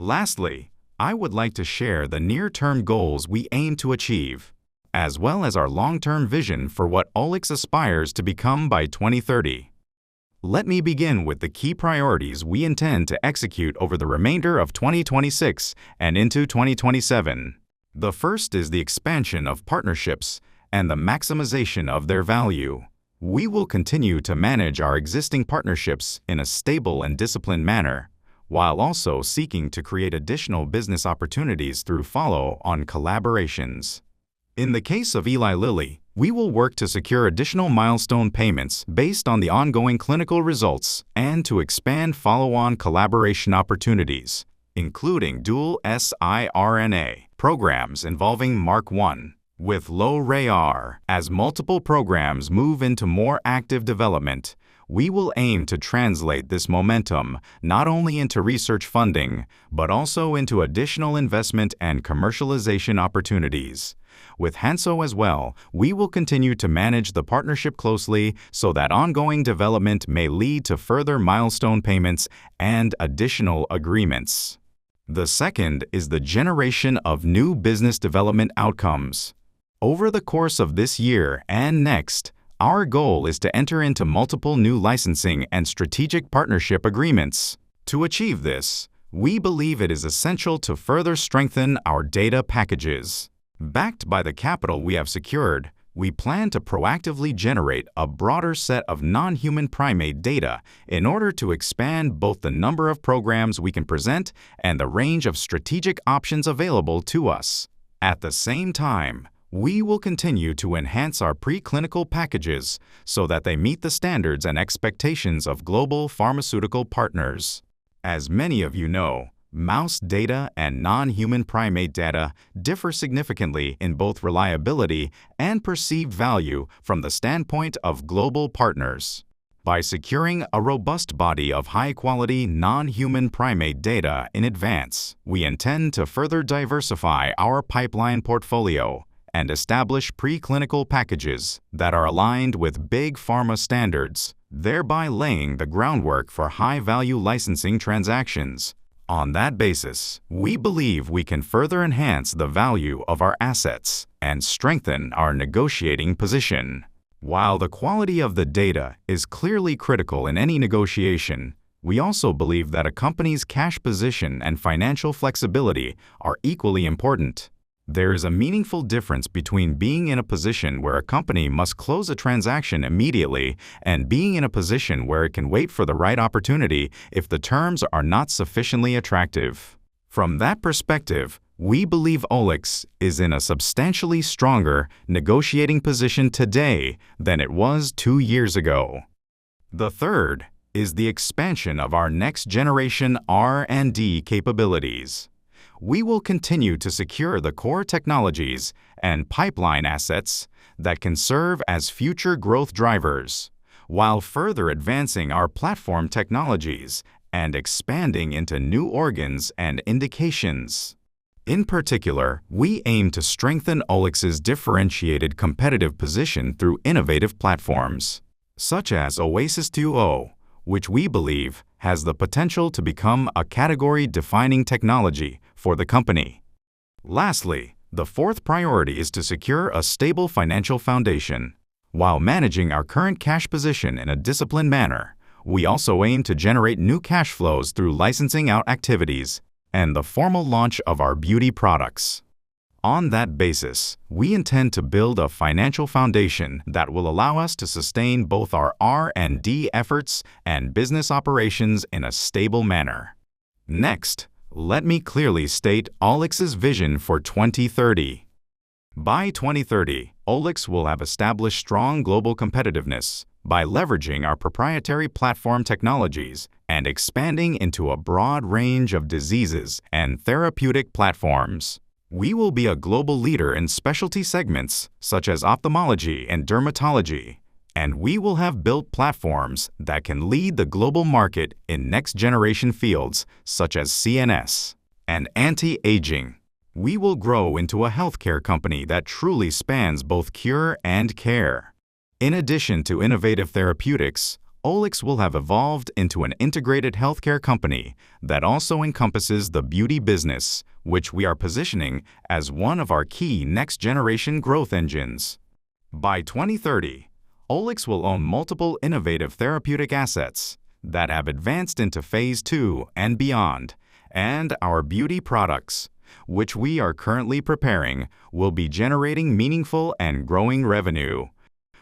Lastly, I would like to share the near-term goals we aim to achieve, as well as our long-term vision for what OliX aspires to become by 2030. Let me begin with the key priorities we intend to execute over the remainder of 2026 and into 2027. The first is the expansion of partnerships and the maximization of their value. We will continue to manage our existing partnerships in a stable and disciplined manner, while also seeking to create additional business opportunities through follow-on collaborations. In the case of Eli Lilly, we will work to secure additional milestone payments based on the ongoing clinical results and to expand follow-on collaboration opportunities, including dual siRNA programs involving MARC1 with low-RAR. As multiple programs move into more active development, we will aim to translate this momentum not only into research funding, but also into additional investment and commercialization opportunities. With Hansoh as well, we will continue to manage the partnership closely so that ongoing development may lead to further milestone payments and additional agreements. The second is the generation of new business development outcomes. Over the course of this year and next, our goal is to enter into multiple new licensing and strategic partnership agreements. To achieve this, we believe it is essential to further strengthen our data packages. Backed by the capital we have secured, we plan to proactively generate a broader set of non-human primate data in order to expand both the number of programs we can present and the range of strategic options available to us. At the same time, we will continue to enhance our preclinical packages so that they meet the standards and expectations of global pharmaceutical partners. As many of you know, mouse data and non-human primate data differ significantly in both reliability and perceived value from the standpoint of global partners. By securing a robust body of high-quality non-human primate data in advance, we intend to further diversify our pipeline portfolio and establish preclinical packages that are aligned with big pharma standards, thereby laying the groundwork for high-value licensing transactions. On that basis, we believe we can further enhance the value of our assets and strengthen our negotiating position. While the quality of the data is clearly critical in any negotiation, we also believe that a company's cash position and financial flexibility are equally important. There is a meaningful difference between being in a position where a company must close a transaction immediately and being in a position where it can wait for the right opportunity if the terms are not sufficiently attractive. From that perspective, we believe OliX is in a substantially stronger negotiating position today than it was 2 years ago. The third is the expansion of our next-generation R&D capabilities. We will continue to secure the core technologies and pipeline assets that can serve as future growth drivers, while further advancing our platform technologies and expanding into new organs and indications. In particular, we aim to strengthen OliX's differentiated competitive position through innovative platforms, such as Oasis 2.0, which we believe has the potential to become a category-defining technology for the company. Lastly, the fourth priority is to secure a stable financial foundation. While managing our current cash position in a disciplined manner, we also aim to generate new cash flows through licensing out activities and the formal launch of our beauty products. On that basis, we intend to build a financial foundation that will allow us to sustain both our R&D efforts and business operations in a stable manner. Next, let me clearly state OliX's vision for 2030. By 2030, OliX will have established strong global competitiveness by leveraging our proprietary platform technologies and expanding into a broad range of diseases and therapeutic platforms. We will be a global leader in specialty segments such as ophthalmology and dermatology, and we will have built platforms that can lead the global market in next-generation fields such as CNS and anti-aging. We will grow into a healthcare company that truly spans both cure and care. In addition to innovative therapeutics, OliX will have evolved into an integrated healthcare company that also encompasses the beauty business, which we are positioning as one of our key next-generation growth engines. By 2030, OliX will own multiple innovative therapeutic assets that have advanced into Phase 2 and beyond, and our beauty products, which we are currently preparing, will be generating meaningful and growing revenue.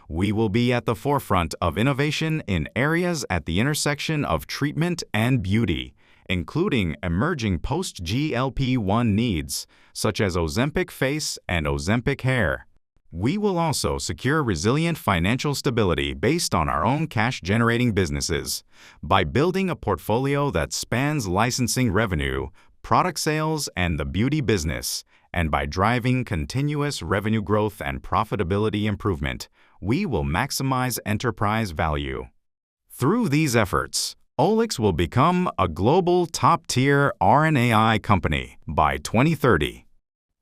We will be at the forefront of innovation in areas at the intersection of treatment and beauty, including emerging post-GLP-1 needs, such as Ozempic face and Ozempic hair. We will also secure resilient financial stability based on our own cash-generating businesses by building a portfolio that spans licensing revenue, product sales, and the beauty business, and by driving continuous revenue growth and profitability improvement, we will maximize enterprise value. Through these efforts, OliX will become a global top-tier RNAi company by 2030.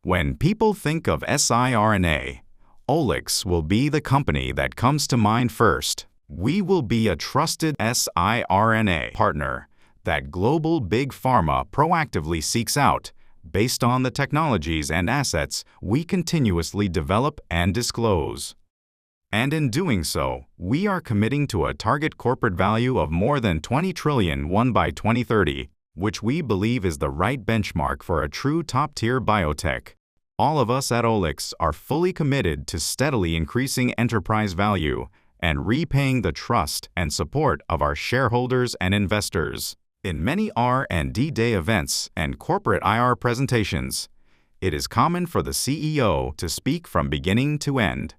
When people think of siRNA, OliX will be the company that comes to mind first. We will be a trusted siRNA partner that global big pharma proactively seeks out based on the technologies and assets we continuously develop and disclose. And in doing so, we are committing to a target corporate value of more than $20 trillion by 2030, which we believe is the right benchmark for a true top-tier biotech. All of us at OliX are fully committed to steadily increasing enterprise value and repaying the trust and support of our shareholders and investors. In many R&D Day events and corporate IR presentations, it is common for the CEO to speak from beginning to end.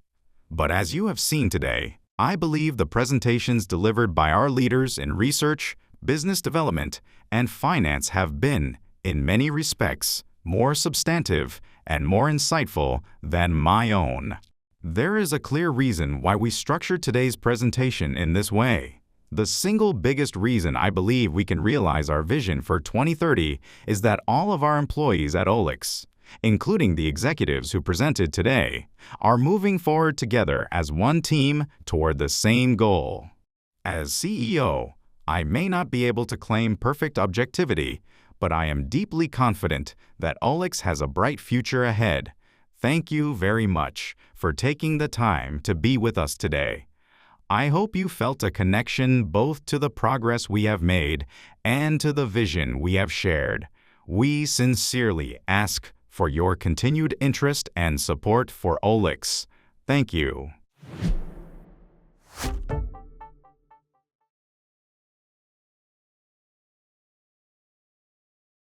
But as you have seen today, I believe the presentations delivered by our leaders in research, business development, and finance have been, in many respects, more substantive and more insightful than my own. There is a clear reason why we structured today's presentation in this way. The single biggest reason I believe we can realize our vision for 2030 is that all of our employees at OliX, including the executives who presented today, are moving forward together as one team toward the same goal. As CEO, I may not be able to claim perfect objectivity, but I am deeply confident that OliX has a bright future ahead. Thank you very much for taking the time to be with us today. I hope you felt a connection both to the progress we have made and to the vision we have shared. We sincerely ask for your continued interest and support for OliX. Thank you.